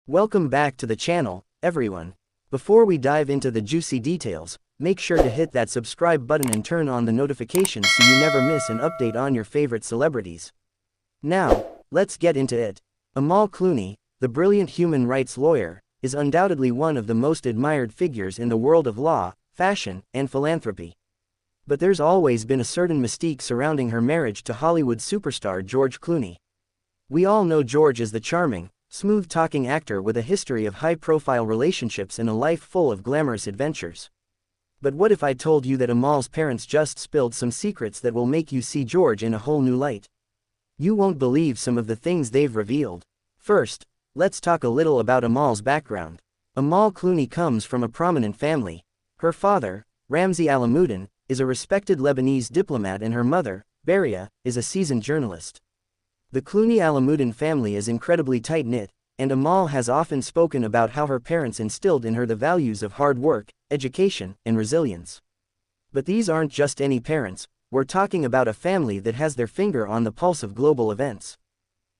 Welcome back to the channel, everyone. Before we dive into the juicy details, make sure to hit that subscribe button and turn on the notifications so you never miss an update on your favorite celebrities. Now, let's get into it. Amal Clooney, the brilliant human rights lawyer, is undoubtedly one of the most admired figures in the world of law, fashion, and philanthropy. But there's always been a certain mystique surrounding her marriage to Hollywood superstar George Clooney. We all know George as the charming, smooth-talking actor with a history of high-profile relationships and a life full of glamorous adventures. But what if I told you that Amal's parents just spilled some secrets that will make you see George in a whole new light? You won't believe some of the things they've revealed. First, let's talk a little about Amal's background. Amal Clooney comes from a prominent family. Her father, Ramzi Alamuddin, is a respected Lebanese diplomat, and her mother, Beria, is a seasoned journalist. The Clooney-Alamuddin family is incredibly tight-knit, and Amal has often spoken about how her parents instilled in her the values of hard work, education, and resilience. But these aren't just any parents, we're talking about a family that has their finger on the pulse of global events.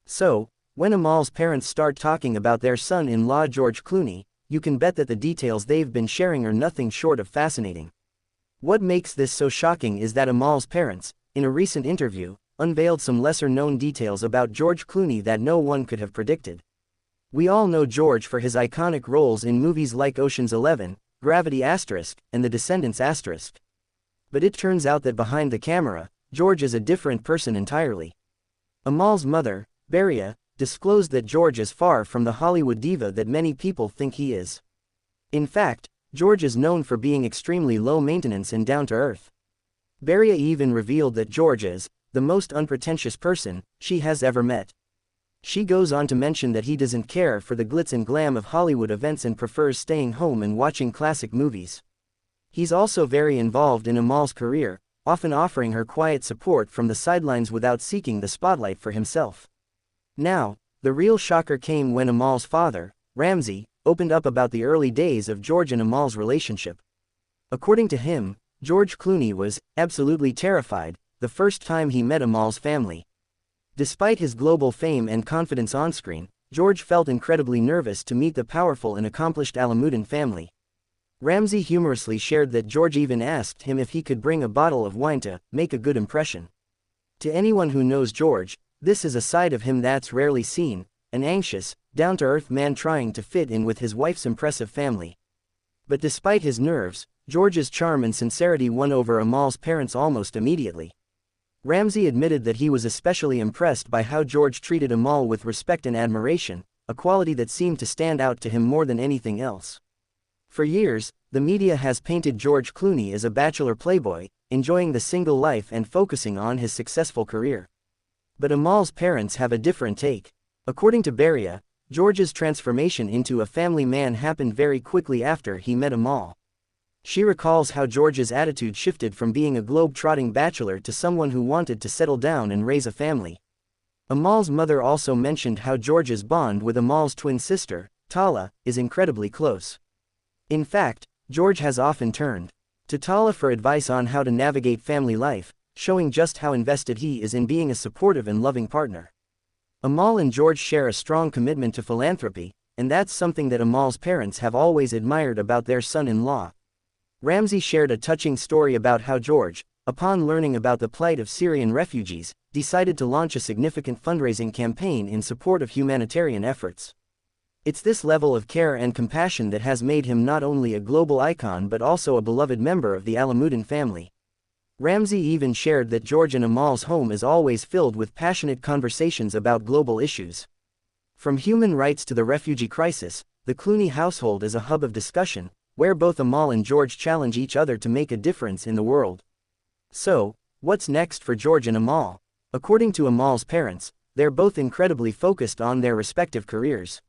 So, when Amal's parents start talking about their son-in-law George Clooney, you can bet that the details they've been sharing are nothing short of fascinating. What makes this so shocking is that Amal's parents, in a recent interview, unveiled some lesser-known details about George Clooney that no one could have predicted. We all know George for his iconic roles in movies like Ocean's 11, Gravity*, and The Descendants*. But it turns out that behind the camera, George is a different person entirely. Amal's mother, Beria, disclosed that George is far from the Hollywood diva that many people think he is. In fact, George is known for being extremely low-maintenance and down-to-earth. Beria even revealed that George is the most unpretentious person she has ever met. She goes on to mention that he doesn't care for the glitz and glam of Hollywood events and prefers staying home and watching classic movies. He's also very involved in Amal's career, often offering her quiet support from the sidelines without seeking the spotlight for himself. Now, the real shocker came when Amal's father, Ramzi, opened up about the early days of George and Amal's relationship. According to him, George Clooney was absolutely terrified the first time he met Amal's family. Despite his global fame and confidence on-screen, George felt incredibly nervous to meet the powerful and accomplished Alamuddin family. Ramzi humorously shared that George even asked him if he could bring a bottle of wine to make a good impression. To anyone who knows George, this is a side of him that's rarely seen, an anxious, down-to-earth man trying to fit in with his wife's impressive family. But despite his nerves, George's charm and sincerity won over Amal's parents almost immediately. Ramzi admitted that he was especially impressed by how George treated Amal with respect and admiration, a quality that seemed to stand out to him more than anything else. For years, the media has painted George Clooney as a bachelor playboy, enjoying the single life and focusing on his successful career. But Amal's parents have a different take. According to Beria, George's transformation into a family man happened very quickly after he met Amal. She recalls how George's attitude shifted from being a globe-trotting bachelor to someone who wanted to settle down and raise a family. Amal's mother also mentioned how George's bond with Amal's twin sister, Tala, is incredibly close. In fact, George has often turned to Tala for advice on how to navigate family life, showing just how invested he is in being a supportive and loving partner. Amal and George share a strong commitment to philanthropy, and that's something that Amal's parents have always admired about their son-in-law. Ramzi shared a touching story about how George, upon learning about the plight of Syrian refugees, decided to launch a significant fundraising campaign in support of humanitarian efforts. It's this level of care and compassion that has made him not only a global icon but also a beloved member of the Alamuddin family. Ramzi even shared that George and Amal's home is always filled with passionate conversations about global issues. From human rights to the refugee crisis, the Clooney household is a hub of discussion, where both Amal and George challenge each other to make a difference in the world. So, what's next for George and Amal? According to Amal's parents, they're both incredibly focused on their respective careers.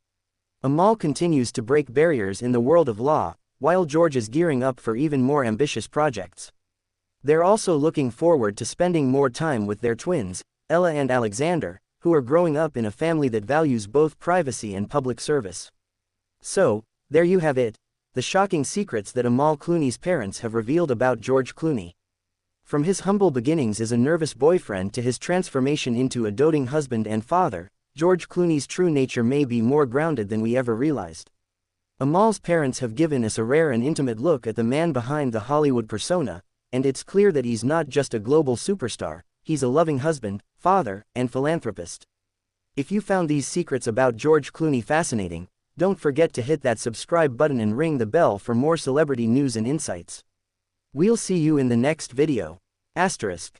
Amal continues to break barriers in the world of law, while George is gearing up for even more ambitious projects. They're also looking forward to spending more time with their twins, Ella and Alexander, who are growing up in a family that values both privacy and public service. So, there you have it, the shocking secrets that Amal Clooney's parents have revealed about George Clooney. From his humble beginnings as a nervous boyfriend to his transformation into a doting husband and father, George Clooney's true nature may be more grounded than we ever realized. Amal's parents have given us a rare and intimate look at the man behind the Hollywood persona, and it's clear that he's not just a global superstar, he's a loving husband, father, and philanthropist. If you found these secrets about George Clooney fascinating, don't forget to hit that subscribe button and ring the bell for more celebrity news and insights. We'll see you in the next video. Asterisk.